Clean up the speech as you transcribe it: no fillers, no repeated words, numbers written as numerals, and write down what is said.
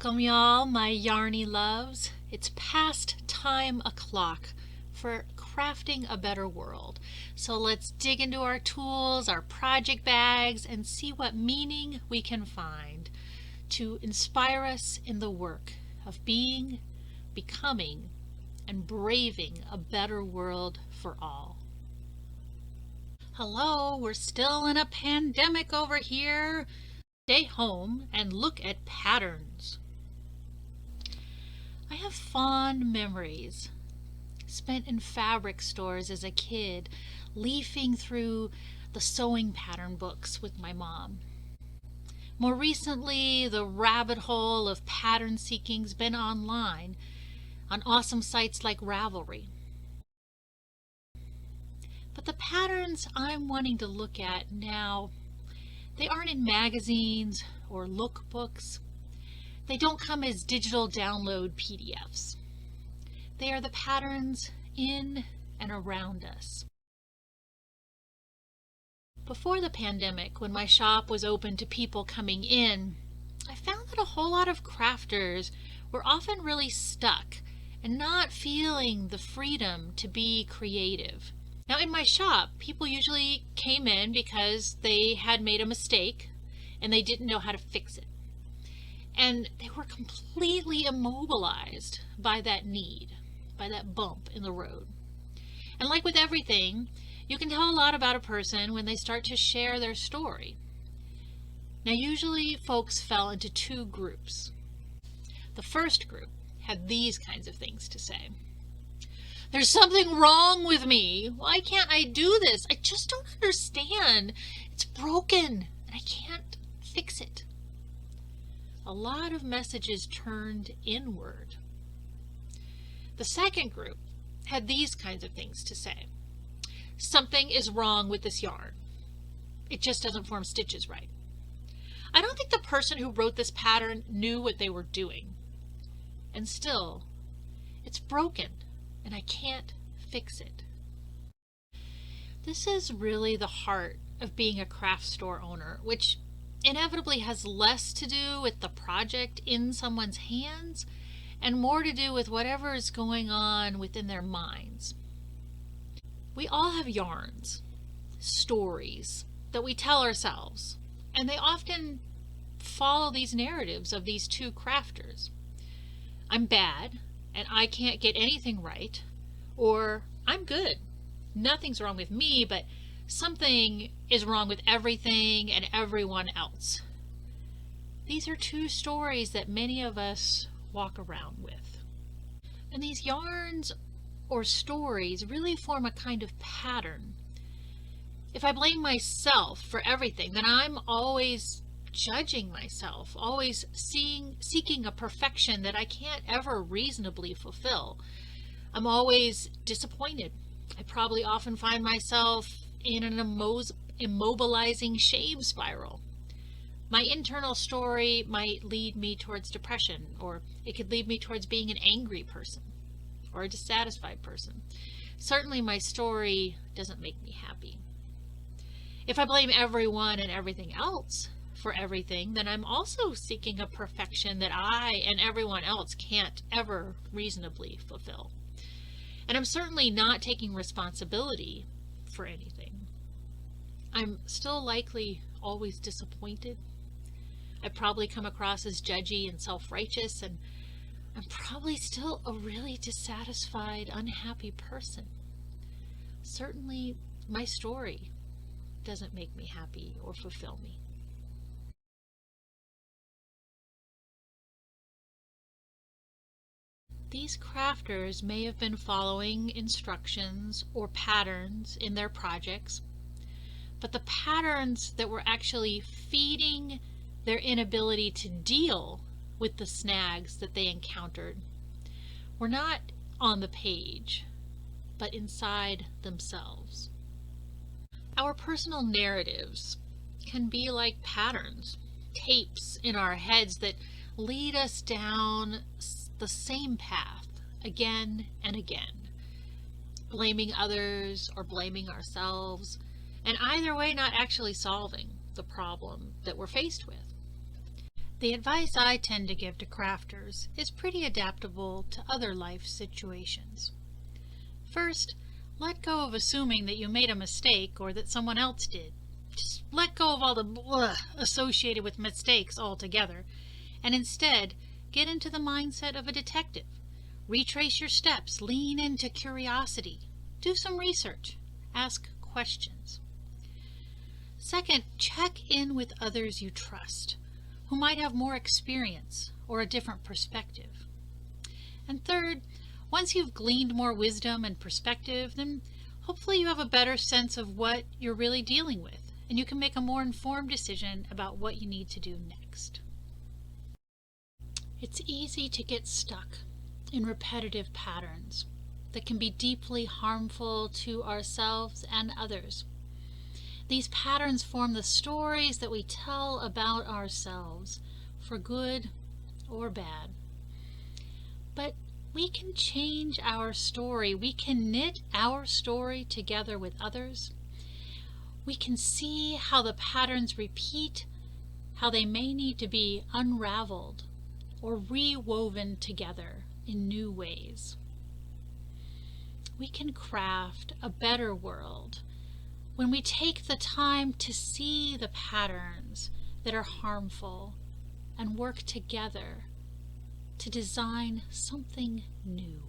Welcome, y'all, my yarny loves. It's past time o'clock for crafting a better world. So let's dig into our tools, our project bags, and see what meaning we can find to inspire us in the work of being, becoming, and braving a better world for all. Hello, we're still in a pandemic over here. Stay home and look at patterns. I have fond memories spent in fabric stores as a kid, leafing through the sewing pattern books with my mom. More recently, the rabbit hole of pattern seeking's been online on awesome sites like Ravelry. But the patterns I'm wanting to look at now, they aren't in magazines or lookbooks. They don't come as digital download PDFs. They are the patterns in and around us. Before the pandemic, when my shop was open to people coming in, I found that a whole lot of crafters were often really stuck and not feeling the freedom to be creative. Now in my shop, people usually came in because they had made a mistake and they didn't know how to fix it. And they were completely immobilized by that need, by that bump in the road. And like with everything, you can tell a lot about a person when they start to share their story. Now usually folks fell into two groups. The first group had these kinds of things to say. There's something wrong with me. Why can't I do this? I just don't understand. It's broken and I can't fix it. A lot of messages turned inward. The second group had these kinds of things to say. Something is wrong with this yarn. It just doesn't form stitches right. I don't think the person who wrote this pattern knew what they were doing. And still, it's broken and I can't fix it. This is really the heart of being a craft store owner, which inevitably has less to do with the project in someone's hands and more to do with whatever is going on within their minds. We all have yarns, stories that we tell ourselves, and they often follow these narratives of these two crafters. I'm bad and I can't get anything right, or I'm good. Nothing's wrong with me, but something is wrong with everything and everyone else. These are two stories that many of us walk around with. And these yarns or stories really form a kind of pattern. If I blame myself for everything, then I'm always judging myself, always seeking a perfection that I can't ever reasonably fulfill. I'm always disappointed. I probably often find myself in an immobilizing shame spiral. My internal story might lead me towards depression, or it could lead me towards being an angry person or a dissatisfied person. Certainly my story doesn't make me happy. If I blame everyone and everything else for everything, then I'm also seeking a perfection that I and everyone else can't ever reasonably fulfill. And I'm certainly not taking responsibility for anything. I'm still likely always disappointed. I probably come across as judgy and self-righteous, and I'm probably still a really dissatisfied, unhappy person. Certainly, my story doesn't make me happy or fulfill me. These crafters may have been following instructions or patterns in their projects, but the patterns that were actually feeding their inability to deal with the snags that they encountered were not on the page, but inside themselves. Our personal narratives can be like patterns, tapes in our heads that lead us down the same path again and again, blaming others or blaming ourselves, and either way not actually solving the problem that we're faced with. The advice I tend to give to crafters is pretty adaptable to other life situations. First, let go of assuming that you made a mistake or that someone else did. Just let go of all the blah associated with mistakes altogether, and instead get into the mindset of a detective. Retrace your steps, lean into curiosity, do some research, ask questions. Second, check in with others you trust, who might have more experience or a different perspective. And third, once you've gleaned more wisdom and perspective, then hopefully you have a better sense of what you're really dealing with, and you can make a more informed decision about what you need to do next. It's easy to get stuck in repetitive patterns that can be deeply harmful to ourselves and others. These patterns form the stories that we tell about ourselves, for good or bad. But we can change our story. We can knit our story together with others. We can see how the patterns repeat, how they may need to be unraveled or rewoven together in new ways. We can craft a better world when we take the time to see the patterns that are harmful and work together to design something new.